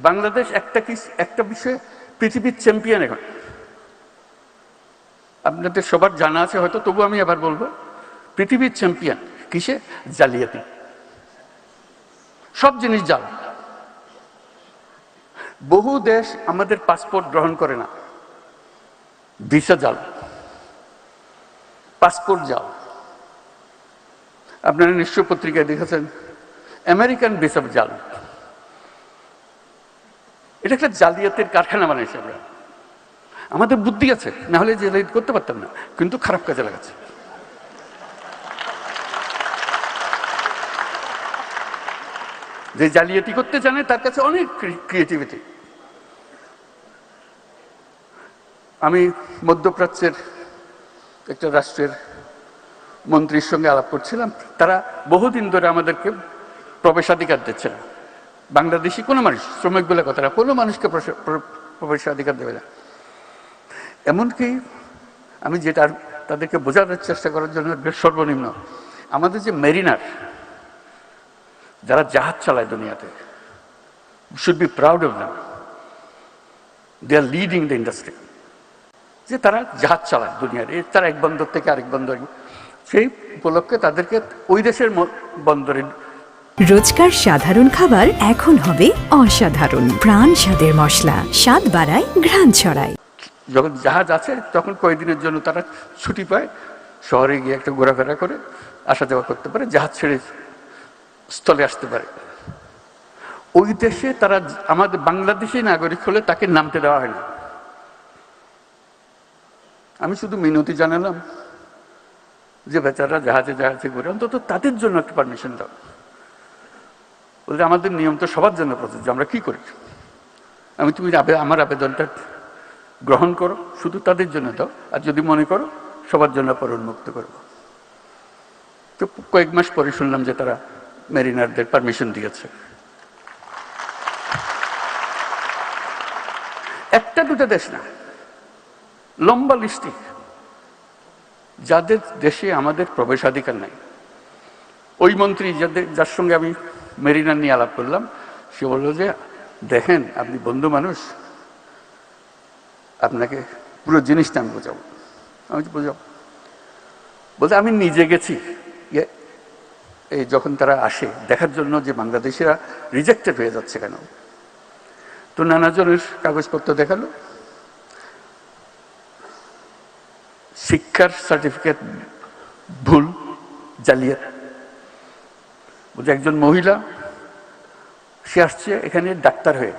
বাংলাদেশ একটা বিষয়ে পৃথিবীর চ্যাম্পিয়ন এখন। আপনাদের সবার জানা আছে হয়তো, তবু আমি আবার বলবো, পৃথিবীর চ্যাম্পিয়ন কিসে? জালিয়াতি। সব জিনিস জাল। বহু দেশ আমাদের পাসপোর্ট গ্রহণ করে না, ভিসা জাল, পাসপোর্ট জাল। আপনারা নিশ্চয় পত্রিকায় দেখেছেন আমেরিকান ভিসা জাল। এটা একটা জালিয়াতের কারখানা বানাইছে আমরা। আমাদের বুদ্ধি আছে, না হলে জালিয়াতি করতে পারতাম না, কিন্তু খারাপ কাজে লাগাচ্ছে। যে জালিয়াতি করতে জানে তার কাছে অনেক ক্রিয়েটিভিটি। আমি মধ্যপ্রাচ্যের একটা রাষ্ট্রের মন্ত্রীর সঙ্গে আলাপ করছিলাম। তারা বহুদিন ধরে আমাদেরকে প্রবেশাধিকার দিচ্ছে না। বাংলাদেশি কোনো মানুষ, শ্রমিক বলে কথা না, কোনো মানুষকে প্রবেশাধিকার দেবে না। এমনকি আমি যেটা তাদেরকে বোঝানোর চেষ্টা করার জন্য সর্বনিম্ন, আমাদের যে মেরিনার, যারা জাহাজ চালায় দুনিয়াতে, should be proud of them, they are leading the industry. যে তারা জাহাজ চালায় দুনিয়ার, তারা এক বন্দর থেকে আরেক বন্দর, সেই উপলক্ষে তাদেরকে ওই দেশের বন্দরে। রোজকার সাধারণ খাবার এখন হবে অসাধারণ। প্রাণ স্বাদের মশলা, স্বাদ বাড়ায়, ঘ্রাণ ছড়ায়। যখন জাহাজ আছে তখন কয়েকদিনের জন্য তারা ছুটি পায়, শহরে গিয়ে একটা ঘোরাফেরা করে আসা যাওয়া করতে পারে, জাহাজ ছেড়ে স্থলে আসতে পারে। ওই দেশে তারা আমাদের বাংলাদেশি নাগরিক হলে তাকে নামতে দেওয়া হয় না। আমি শুধু মিনতি জানালাম যে বেচারা জাহাজে জাহাজে ঘুরে, অন্তত তাদের জন্য একটা পারমিশন দাও। বলতে আমাদের নিয়ম তো সবার জন্য প্রযোজ্য, আমরা কি করি? তুমি আমার আবেদনটা গ্রহণ করো, শুধু তাদের জন্য দাও, আর যদি মনে করো সবার জন্য পর উন্মুক্ত করবো। তো কয়েক মাস পরে শুনলাম যে তারা মেরিনারদের পারমিশন দিয়েছে। একটা দুটা দেশ না, লম্বা লিস্টি যাদের দেশে আমাদের প্রবেশাধিকার নাই। ওই মন্ত্রী যার সঙ্গে আমি মেরিনার নিয়ে আলাপ করলাম, সে বললো যে দেখেন আপনি বন্ধু মানুষ, আপনাকে পুরো জিনিসটা আমি বোঝাবো। আমি বোঝাবো বলতে আমি নিজে গেছি, এই যখন তারা আসে দেখার জন্য যে বাংলাদেশিরা রিজেক্টেড হয়ে যাচ্ছে কেন, তো নানাজনের কাগজপত্র দেখালো, শিক্ষার সার্টিফিকেট ভুল, জালিয়াত। বলছে একজন মহিলা, সে আসছে এখানে ডাক্তার হয়ে,